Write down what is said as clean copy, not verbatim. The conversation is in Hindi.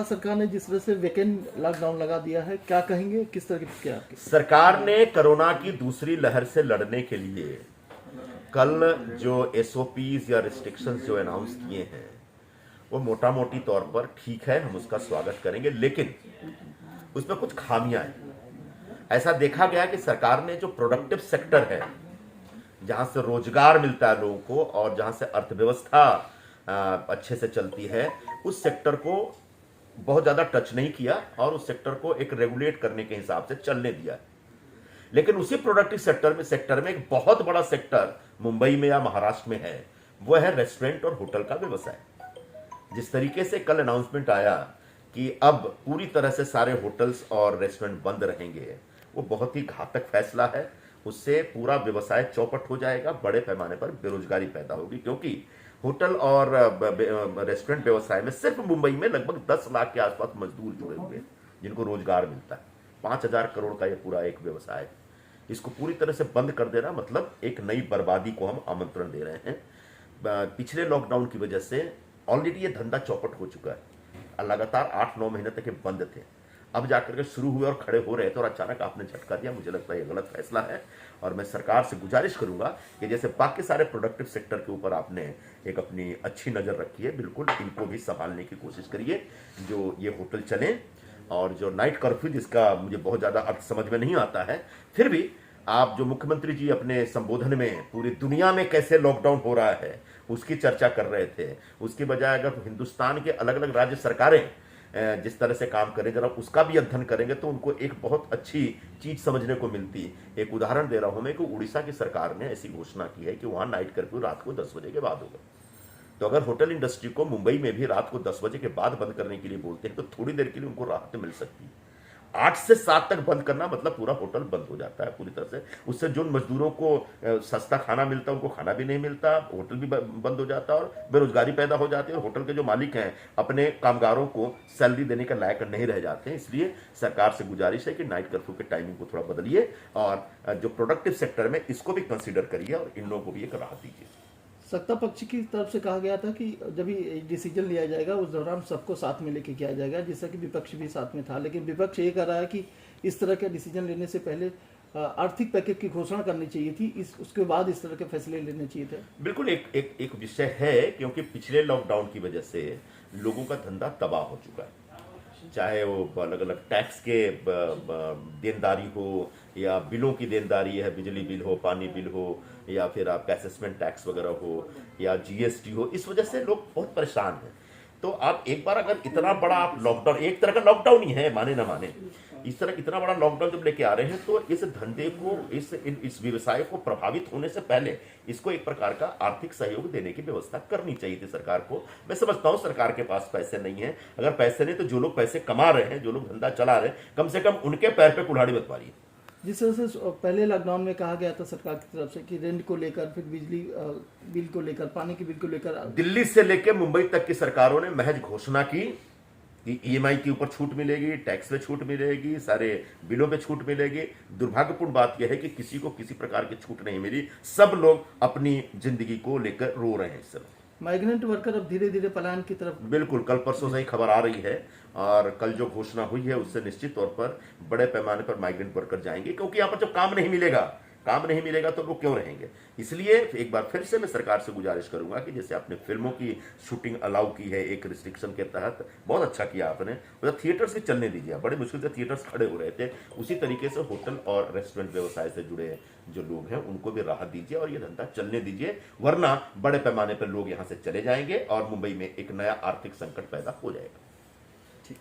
सरकार ने जिस तरह से वीकेंड लॉकडाउन लगा दिया है, क्या कहेंगे, किस तरह की क्या? सरकार ने कोरोना की दूसरी लहर से लड़ने के लिए कल जो एसओपीज या रिस्ट्रिक्शंस जो अनाउंस किए हैं वो मोटा मोटी तौर पर ठीक है, हम उसका स्वागत करेंगे, लेकिन उसमें कुछ खामियां हैं। ऐसा देखा गया कि सरकार ने जो प्रोडक्टिव सेक्टर है, जहां से रोजगार मिलता है लोगों को और जहां से अर्थव्यवस्था अच्छे से चलती है, उस सेक्टर को बहुत ज्यादा टच नहीं किया और उस सेक्टर को एक रेगुलेट करने के हिसाब से चलने दिया। लेकिन उसी प्रोडक्टिव सेक्टर में एक बहुत बड़ा सेक्टर मुंबई में या महाराष्ट्र में है, वो है रेस्टोरेंट और होटल का व्यवसाय। जिस तरीके से कल अनाउंसमेंट आया कि अब पूरी तरह से सारे होटल्स और रेस्टोरेंट बंद रहेंगे, वो बहुत ही घातक फैसला है। उससे पूरा व्यवसाय चौपट हो जाएगा, बड़े पैमाने पर बेरोजगारी पैदा होगी, क्योंकि होटल और रेस्टोरेंट व्यवसाय में सिर्फ मुंबई में लगभग 10 लाख के आसपास मजदूर जुड़े हुए हैं जिनको रोजगार मिलता है। 5,000 करोड़ का यह पूरा एक व्यवसाय है। इसको पूरी तरह से बंद कर देना मतलब एक नई बर्बादी को हम आमंत्रण दे रहे हैं। पिछले लॉकडाउन की वजह से ऑलरेडी ये धंधा चौपट हो चुका है। लगातार 8-9 महीने तक ये बंद थे, अब जाकर के शुरू हुए और खड़े हो रहे थे और अचानक आपने झटका दिया। मुझे लगता है ये गलत फैसला है और मैं सरकार से गुजारिश करूंगा कि जैसे बाकी सारे प्रोडक्टिव सेक्टर के ऊपर आपने एक अपनी अच्छी नजर रखी है, बिल्कुल इनको भी संभालने की कोशिश करिए। जो ये होटल चले और जो नाइट कर्फ्यू, जिसका मुझे बहुत ज्यादा अर्थ समझ में नहीं आता है, फिर भी आप जो मुख्यमंत्री जी अपने संबोधन में पूरी दुनिया में कैसे लॉकडाउन हो रहा है उसकी चर्चा कर रहे थे, उसके बजाय अगर हिंदुस्तान के अलग अलग राज्य सरकारें जिस तरह से काम करें, जरा उसका भी अध्ययन करेंगे तो उनको एक बहुत अच्छी चीज समझने को मिलती। एक उदाहरण दे रहा हूं मैं कि उड़ीसा की सरकार ने ऐसी घोषणा की है कि वहां नाइट कर्फ्यू रात को 10 बजे के बाद होगा। तो अगर होटल इंडस्ट्री को मुंबई में भी रात को 10 बजे के बाद बंद करने के लिए बोलते हैं तो थोड़ी देर के लिए उनको राहत मिल सकती है। 8 से 7 तक बंद करना मतलब पूरा होटल बंद हो जाता है पूरी तरह से। उससे जो मजदूरों को सस्ता खाना मिलता है उनको खाना भी नहीं मिलता, होटल भी बंद हो जाता है और बेरोजगारी पैदा हो जाती है और होटल के जो मालिक हैं अपने कामगारों को सैलरी देने के लायक नहीं रह जाते हैं। इसलिए सरकार से गुजारिश है कि नाइट कर्फ्यू के टाइमिंग को थोड़ा बदलिए और जो प्रोडक्टिव सेक्टर में इसको भी कंसिडर करिए और इन लोगों को भी एक राहत दीजिए। सत्ता पक्ष की तरफ से कहा गया था कि जब ये डिसीजन लिया जाएगा उस दौरान सबको साथ में लेके किया जाएगा, जिससे कि विपक्ष भी साथ में था। लेकिन विपक्ष ये कह रहा है कि इस तरह के डिसीजन लेने से पहले आर्थिक पैकेज की घोषणा करनी चाहिए थी, उसके बाद इस तरह के फैसले लेने चाहिए थे। बिल्कुल एक विषय है, क्योंकि पिछले लॉकडाउन की वजह से लोगों का धंधा तबाह हो चुका है। चाहे वो अलग अलग टैक्स के देनदारी हो या बिलों की देनदारी है, बिजली बिल हो, पानी बिल हो, या फिर आपका असेसमेंट टैक्स वगैरह हो या जीएसटी हो, इस वजह से लोग बहुत परेशान हैं। तो आप एक बार अगर इतना बड़ा आप लॉकडाउन, एक तरह का लॉकडाउन ही है, माने ना माने, इस तरह इतना बड़ा लॉकडाउन जब लेके आ रहे हैं तो इस धंधे को, इस व्यवसाय को प्रभावित होने से पहले इसको एक प्रकार का आर्थिक सहयोग देने की व्यवस्था करनी चाहिए थी सरकार को। मैं समझता हूं सरकार के पास पैसे नहीं है, अगर पैसे नहीं तो जो लोग पैसे कमा रहे हैं, जो लोग धंधा चला रहे हैं, कम से कम उनके पैर पे कुल्हाड़ी मत मारिए। जिस तरह से पहले लॉकडाउन में कहा गया था सरकार की तरफ से कि रेंट को लेकर, फिर बिजली बिल को लेकर, पानी के बिल को लेकर, दिल्ली से लेकर मुंबई तक की सरकारों ने महज घोषणा की कि ईएमआई के ऊपर छूट मिलेगी, टैक्स पे छूट मिलेगी, सारे बिलों पे छूट मिलेगी। दुर्भाग्यपूर्ण बात यह है कि किसी को किसी प्रकार की छूट नहीं मिली। सब लोग अपनी जिंदगी को लेकर रो रहे हैं इस समय। माइग्रेंट वर्कर अब धीरे धीरे पलायन की तरफ, बिल्कुल, कल परसों से ही खबर आ रही है और कल जो घोषणा हुई है उससे निश्चित तौर पर बड़े पैमाने पर माइग्रेंट वर्कर जाएंगे, क्योंकि यहाँ पर जब काम नहीं मिलेगा तो लोग क्यों रहेंगे। इसलिए एक बार फिर से मैं सरकार से गुजारिश करूंगा कि जैसे आपने फिल्मों की शूटिंग अलाउ की है एक रिस्ट्रिक्शन के तहत, बहुत अच्छा किया आपने, मतलब थिएटर्स भी चलने दीजिए। बड़े मुश्किल से थिएटर्स खड़े हो रहे थे, उसी तरीके से होटल और रेस्टोरेंट व्यवसाय से जुड़े जो लोग हैं उनको भी राहत दीजिए और ये धंधा चलने दीजिए, वरना बड़े पैमाने पर लोग यहाँ से चले जाएंगे और मुंबई में एक नया आर्थिक संकट पैदा हो जाएगा। ठीक।